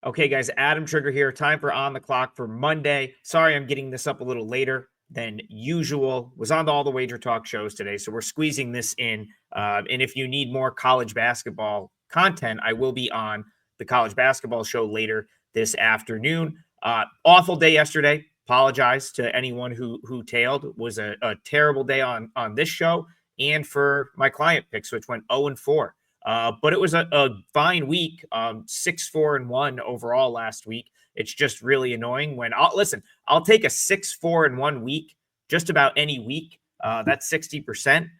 Okay, guys, Adam Trigger here. Time for On the Clock for Monday. Sorry, I'm getting this up a little later than usual. Was on all the Wager Talk shows today, so we're squeezing this in. And if you need more college basketball content, I will be on the college basketball show later this afternoon. Awful day yesterday. Apologize to anyone who tailed. It was a terrible day on this show and for my client picks, which went 0-4. But it was a fine week, 6-4-1 overall last week. It's just really annoying when I'll take a 6-4-1 week just about any week. That's 60%.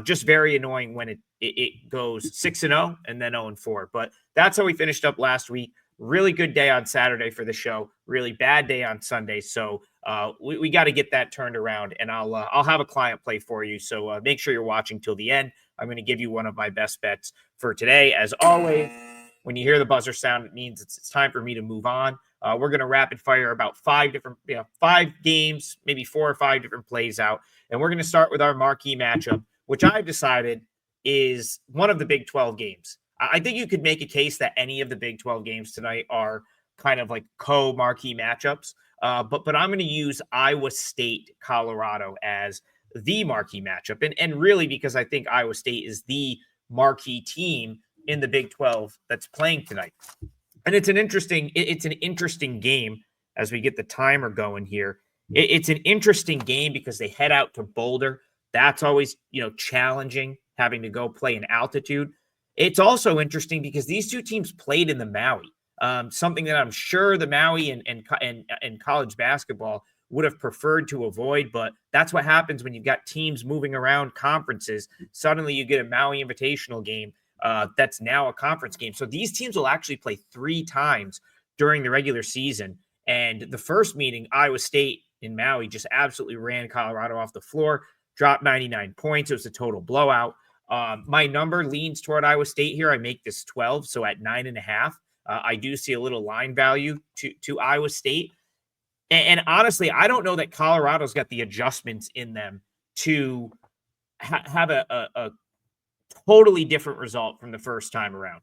Just very annoying when it goes 6-0 and then 0-4. But that's how we finished up last week. Really good day on Saturday for the show. Really bad day on Sunday. So we got to get that turned around, and I'll have a client play for you. So make sure you're watching till the end. I'm going to give you one of my best bets for today. As always, when you hear the buzzer sound, it means it's time for me to move on. We're going to rapid fire about five games, maybe 4 or 5 different plays out. And we're going to start with our marquee matchup, which I've decided is one of the Big 12 games. I think you could make a case that any of the Big 12 games tonight are kind of like co-marquee matchups. But I'm going to use Iowa State, Colorado as the marquee matchup. And really because I think Iowa State is the marquee team in the Big 12 that's playing tonight. And it's an interesting game as we get the timer going here. It's an interesting game because they head out to Boulder. That's always, challenging, having to go play in altitude. It's also interesting because these two teams played in the Maui, something that I'm sure the Maui and college basketball would have preferred to avoid, but that's what happens when you've got teams moving around conferences. Suddenly you get a Maui Invitational game that's now a conference game. So these teams will actually play 3 times during the regular season. And the first meeting, Iowa State in Maui just absolutely ran Colorado off the floor, dropped 99 points. It was a total blowout. My number leans toward Iowa State here. I make this 12, so at 9.5. I do see a little line value to Iowa State. And honestly, I don't know that Colorado's got the adjustments in them to have a totally different result from the first time around.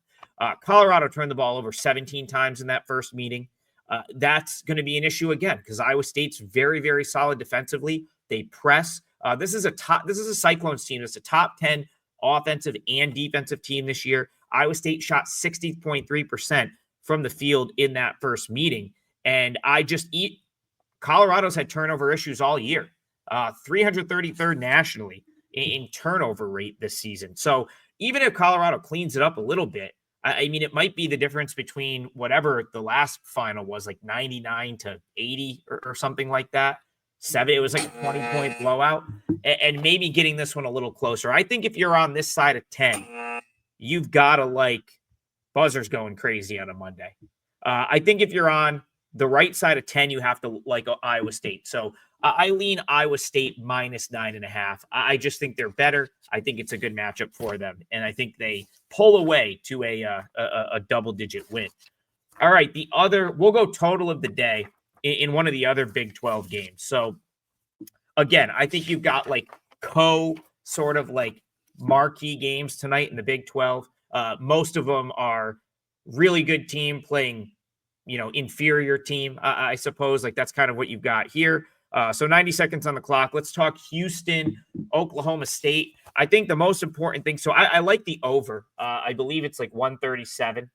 Colorado turned the ball over 17 times in that first meeting. That's going to be an issue again because Iowa State's very, very solid defensively. They press. This is a Cyclones team. It's a top 10 offensive and defensive team this year. Iowa State shot 60.3% from the field in that first meeting. And Colorado's had turnover issues all year, 333rd nationally in turnover rate this season. So even if Colorado cleans it up a little bit, I mean, it might be the difference between whatever the last final was, like 99-80 or something like that. It was like a 20-point blowout, and maybe getting this one a little closer. I think if you're on this side of 10, you've got to buzzers going crazy on a Monday. I think if you're on the right side of 10, you have to like Iowa State. So I lean Iowa State minus 9.5. I just think they're better. I think it's a good matchup for them. And I think they pull away to a double-digit win. All right, we'll go total of the day in one of the other Big 12 games. So again, I think you've got sort of marquee games tonight in the Big 12. Most of them are really good team playing inferior team, I suppose. That's kind of what you've got here. So 90 seconds on the clock. Let's talk Houston, Oklahoma State. I think the most important thing, so I like the over. I believe it's 137,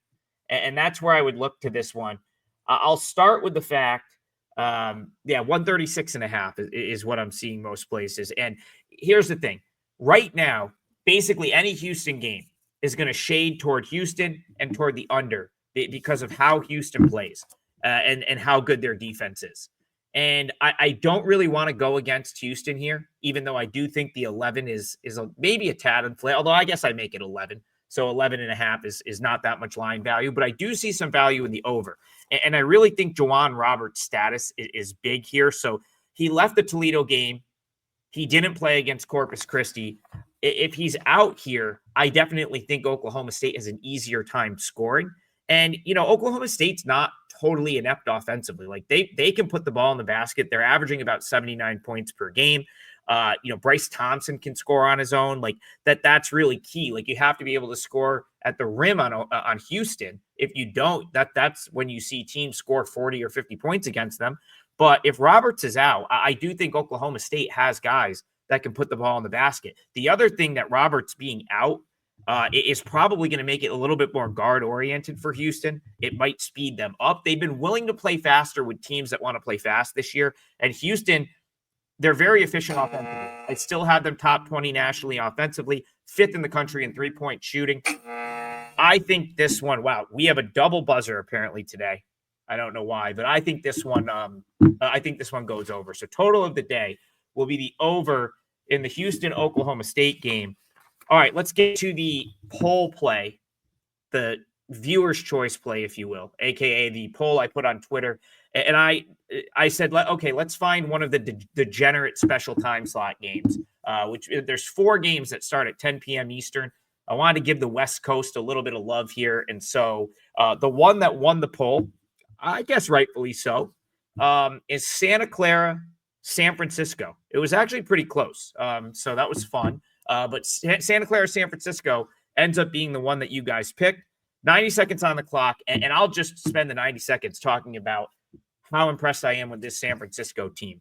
and that's where I would look to this one. I'll start with the fact, 136.5 is what I'm seeing most places. And here's the thing. Right now, basically any Houston game is going to shade toward Houston and toward the under because of how Houston plays and how good their defense is. And I don't really want to go against Houston here, even though I do think the 11 is maybe a tad inflated, although I guess I make it 11. So 11.5 is not that much line value, but I do see some value in the over. And I really think Juwan Roberts' status is big here. So he left the Toledo game. He didn't play against Corpus Christi. If he's out here, I definitely think Oklahoma State has an easier time scoring. And, Oklahoma State's not totally inept offensively. They can put the ball in the basket. They're averaging about 79 points per game. Bryce Thompson can score on his own. That's really key. You have to be able to score at the rim on Houston. If you don't, that's when you see teams score 40 or 50 points against them. But if Roberts is out, I do think Oklahoma State has guys that can put the ball in the basket. The other thing that Roberts being out is probably going to make it a little bit more guard-oriented for Houston. It might speed them up. They've been willing to play faster with teams that want to play fast this year. And Houston, they're very efficient offensively. I still have them top 20 nationally offensively, 5th in the country in three-point shooting. I think this one, wow, we have a double buzzer apparently today. I don't know why, but I think this one goes over. So total of the day will be the over in the Houston-Oklahoma State game. All right, let's get to the poll play, the viewer's choice play, if you will, aka the poll I put on Twitter. And I said, okay, let's find one of the degenerate special time slot games, which there's 4 games that start at 10 p.m. Eastern. I wanted to give the West Coast a little bit of love here. And so the one that won the poll, I guess rightfully so, is Santa Clara, San Francisco. It was actually pretty close. So that was fun. But Santa Clara, San Francisco ends up being the one that you guys picked. 90 seconds on the clock. And I'll just spend the 90 seconds talking about how impressed I am with this San Francisco team.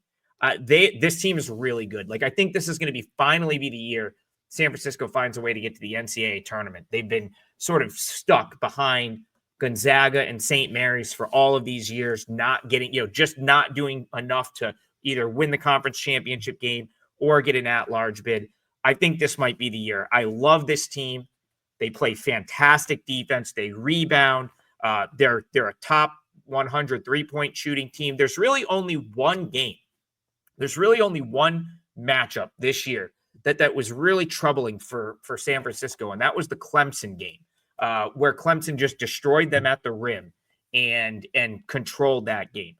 This team is really good. Like, I think this is going to finally be the year San Francisco finds a way to get to the NCAA tournament. They've been sort of stuck behind Gonzaga and St. Mary's for all of these years, not getting, just not doing enough to either win the conference championship game or get an at-large bid. I think this might be the year. I love this team. They play fantastic defense. They rebound. They're a top 100 three-point shooting team. There's really only one game. There's really only one matchup this year that was really troubling for San Francisco, and that was the Clemson game, where Clemson just destroyed them at the rim and controlled that game.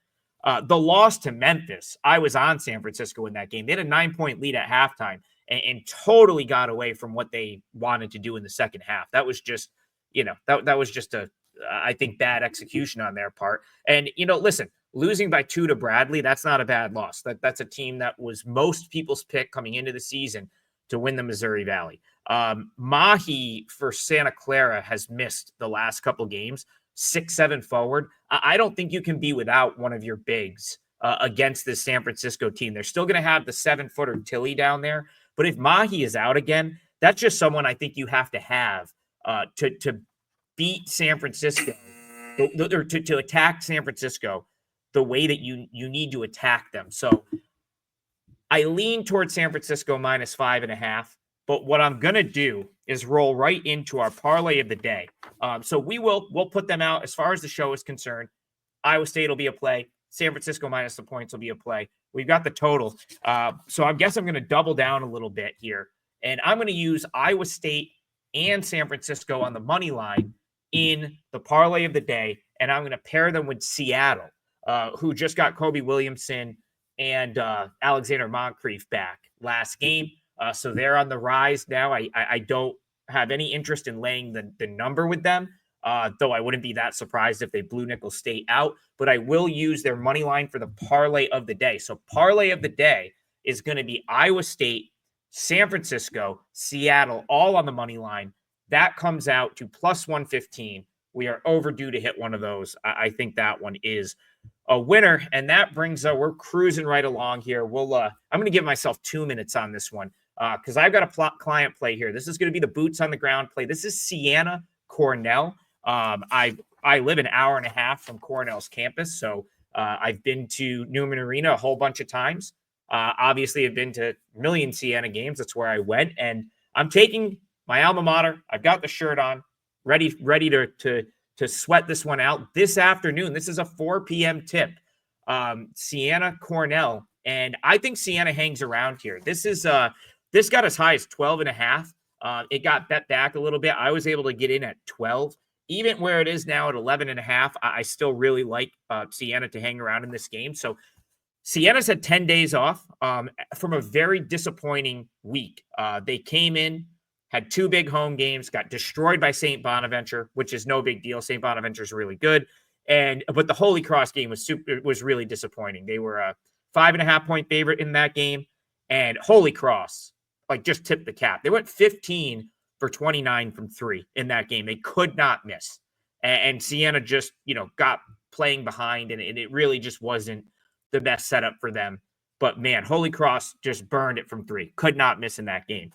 The loss to Memphis, I was on San Francisco in that game. They had a 9-point lead at halftime and totally got away from what they wanted to do in the second half. That was just, that was just I think, bad execution on their part. And, listen, losing by 2 to Bradley, that's not a bad loss. That's a team that was most people's pick coming into the season to win the Missouri Valley. Mahi for Santa Clara has missed the last couple games, 6'7" forward. I don't think you can be without one of your bigs against this San Francisco team. They're still going to have the 7-footer Tilly down there. But if Mahi is out again, that's just someone I think you have to have to beat San Francisco, or to attack San Francisco the way that you need to attack them. So I lean towards San Francisco -5.5. But what I'm going to do is roll right into our parlay of the day. So we'll put them out as far as the show is concerned. Iowa State will be a play. San Francisco minus the points will be a play. We've got the total. So I guess I'm going to double down a little bit here. And I'm going to use Iowa State and San Francisco on the money line in the parlay of the day. And I'm going to pair them with Seattle, who just got Kobe Williamson and Alexander Moncrief back last game. So they're on the rise now. I don't have any interest in laying the number with them, though I wouldn't be that surprised if they blew Nicholls State out. But I will use their money line for the parlay of the day. So parlay of the day is going to be Iowa State, San Francisco, Seattle, all on the money line. That comes out to +115. We are overdue to hit one of those. I think that one is a winner. And that brings we're cruising right along here. I'm going to give myself 2 minutes on this one because I've got a client play here. This is going to be the boots on the ground play. This is Siena, Cornell. I live an hour and a half from Cornell's campus, so I've been to Newman Arena a whole bunch of times. Obviously, I've been to a million Siena games. That's where I went, and I'm taking my alma mater. I've got the shirt on, ready to sweat this one out this afternoon. This is a 4 p.m. tip. Siena, Cornell, and I think Siena hangs around here. This got as high as 12.5. It got bet back a little bit. I was able to get in at 12. Even where it is now at 11.5, I still really like Siena to hang around in this game. So Siena's had 10 days off from a very disappointing week. They came in, had 2 big home games, got destroyed by St. Bonaventure, which is no big deal. St. Bonaventure's really good. But the Holy Cross game was really disappointing. They were a 5.5-point favorite in that game. And Holy Cross, just tipped the cap. They went 15 for for 29 from 3 in that game. They could not miss. And Siena just, got playing behind, and it really just wasn't the best setup for them. But man, Holy Cross just burned it from 3. Could not miss in that game.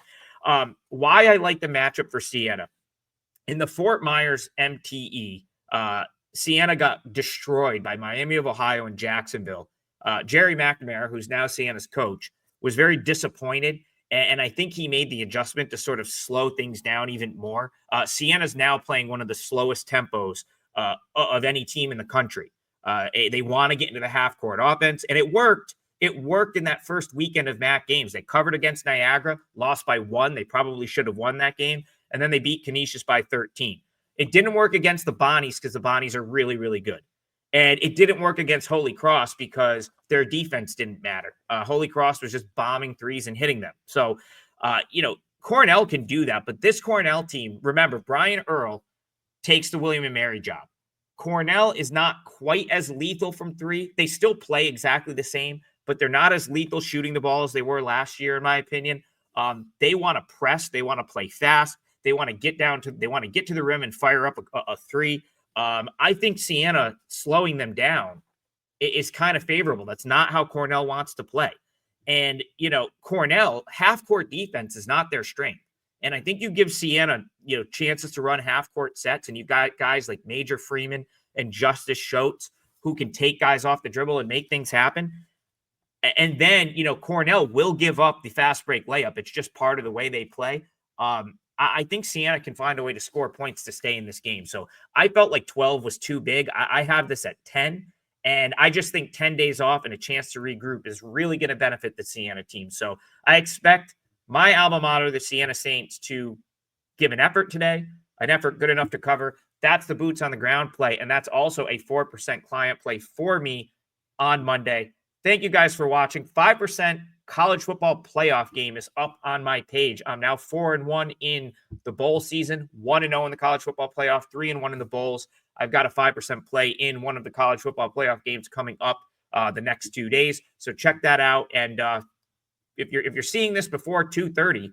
Why I like the matchup for Siena. In the Fort Myers MTE, Siena got destroyed by Miami of Ohio and Jacksonville. Jerry McNamara, who's now Siena's coach, was very disappointed, and I think he made the adjustment to sort of slow things down even more. Siena's now playing one of the slowest tempos of any team in the country. They want to get into the half-court offense, and it worked. It worked in that first weekend of MAC games. They covered against Niagara, lost by 1. They probably should have won that game, and then they beat Canisius by 13. It didn't work against the Bonnies because the Bonnies are really, really good. And it didn't work against Holy Cross because their defense didn't matter. Holy Cross was just bombing threes and hitting them. So, Cornell can do that. But this Cornell team, remember, Brian Earl takes the William & Mary job. Cornell is not quite as lethal from 3. They still play exactly the same, but they're not as lethal shooting the ball as they were last year, in my opinion. They want to press. They want to play fast. They want to get to the rim and fire up a 3. I think Siena slowing them down is kind of favorable. That's not how Cornell wants to play. And, Cornell, half-court defense is not their strength. And I think you give Siena, chances to run half-court sets, and you've got guys like Major Freeman and Justice Schultz who can take guys off the dribble and make things happen. And then, Cornell will give up the fast break layup. It's just part of the way they play. I think Siena can find a way to score points to stay in this game. So I felt like 12 was too big. I have this at 10, and I just think 10 days off and a chance to regroup is really going to benefit the Siena team. So I expect my alma mater, the Siena Saints, to give an effort today, an effort good enough to cover. That's the boots on the ground play, and that's also a 4% client play for me on Monday. Thank you guys for watching. 5% college football playoff game is up on my page. I'm now 4-1 in the bowl season, 1-0 in the college football playoff, 3-1 in the bowls. I've got a 5% play in one of the college football playoff games coming up the next 2 days. So check that out. And if you're seeing this before 2:30,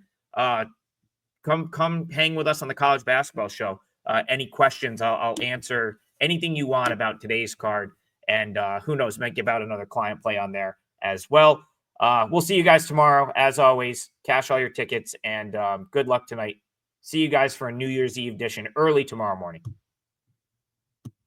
come hang with us on the college basketball show. Any questions, I'll answer anything you want about today's card. And who knows, might give out another client play on there as well. We'll see you guys tomorrow. As always, cash all your tickets, and good luck tonight. See you guys for a New Year's Eve edition early tomorrow morning.